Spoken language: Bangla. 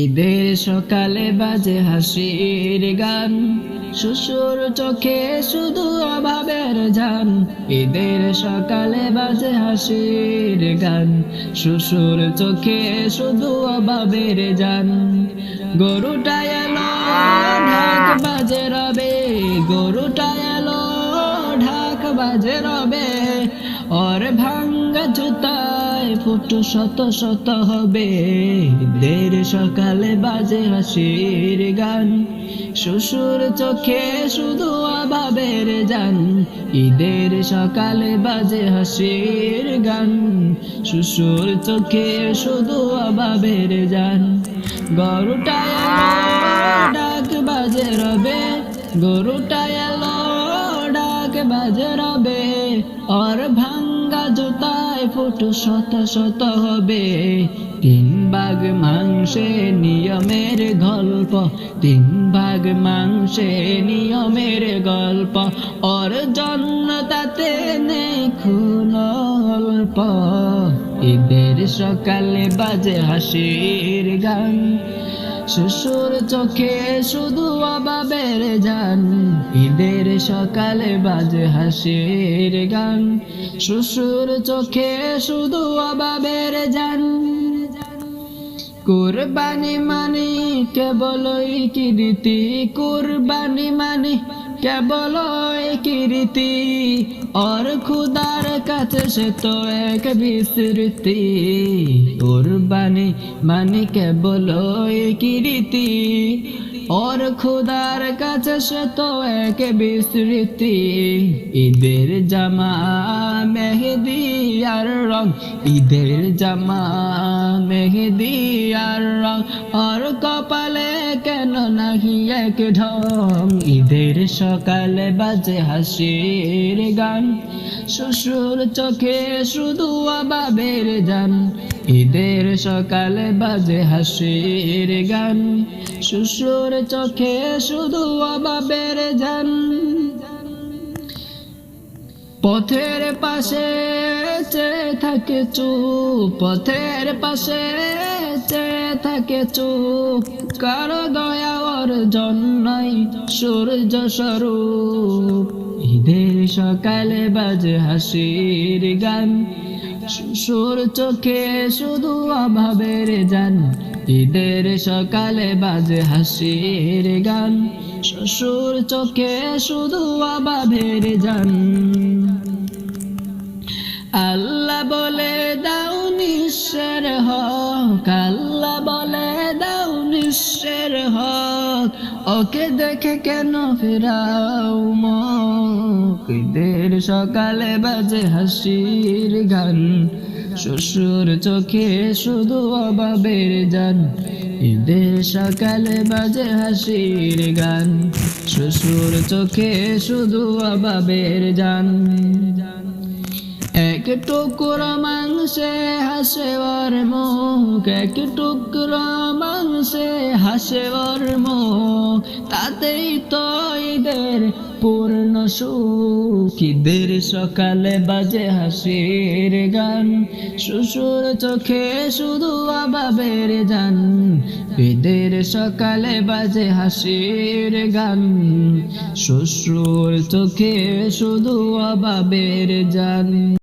ঈদের সকালে বাজে হাসির গান, শ্বশুর চোখে শুধু অভাবের জান। ঈদের সকালে বাজে হাসির গান, শ্বশুর চোখে শুধু অভাবের জান। গরুটা এলো ঢাক বাজে রবে, গরুটা এলো ঢাক বাজে রবে। ওর ভাঙ্গা জুতায় ফুটো শত শত হবে। ঈদের সকালে বাজে হাসির গান, শ্বশুর চোখে শুধু অভাবের জান। ঈদের সকালে বাজে হাসির গান, শ্বশুর চোখে শুধু অভাবের জান। গরুটা এলো ডাক বাজে রবে, গরুটা এলো ডাক বাজে রবে। ওর ভাঙ্গা জুতায় ফুটো শত শত হবে। 3 ভাগ মাংসে নিয়মের গল্প, 3 ভাগ মাংসে নিয়মের গল্প। ওর জন্য তাতে নেই কোনো অল্প। ঈদের সকালে বাজে হাসির গান, শ্বশুর চোখে শুধু অভাবের জান। ঈদের সকালে বাজে হাসির গান, শ্বশুর চোখে শুধু অভাবের জান। কুরবানি মানি কেবল কি রীতি, কুরবানি মানি কেবল কি রীতি। और खुदार কাছে সে তো এক বিস্মৃতি। কুরবানি মানি কেবল কি রীতি, और खुदार কাছে সে তো এক বিস্মৃতি। ঈদের জামা মেহেদি আর রং, ঈদের জামা মেহেদি আর রং। और কপালে কেন নাহি এক ঢং। ঈদের সকালে বাজে হাসির গান, শ্বশুর চোখে শুধু অভাবের জান। ঈদের সকালে বাজে হাসির গান, শ্বশুর চোখে শুধু অভাবের জান। পথের পাশে চেয়ে থাকে চুপ, পথের পাশে চেয়ে থাকে চুপ। কারো দয়া ওর জন্যই সূর্য স্বরূপ। ঈদের সকালে বাজে হাসির গান, শ্বশুর চোখে শুধু অভাবের জান। ঈদের সকালে বাজে হাসির গান, শ্বশুর চোখে শুধু অভাবের জান। আল্লাহ বলে দাও নিঃস্বের হক, আল্লাহ বলে দাও নিঃস্বের হক। ওকে দেখে কেন ফেরাও মুখ। ঈদের সকালে বাজে হাসির গান, শ্বশুর চোখে শুধু অভাবের জান। ঈদের সকালে বাজে হাসির গান, শ্বশুর চোখে শুধু অভাবের জান। এক টুকরো মাংসে হাসে ওর মুখ, এক টুকরো মাংসে হাসে ওর মুখ। তাতেই তো ঈদের পূর্ণ সুখ। ঈদের সকালে বাজে হাসির গান, শ্বশুর চোখে শুধু অভাবের জান। ঈদের সকালে বাজে হাসির গান, শ্বশুর চোখে শুধু অভাবের জান।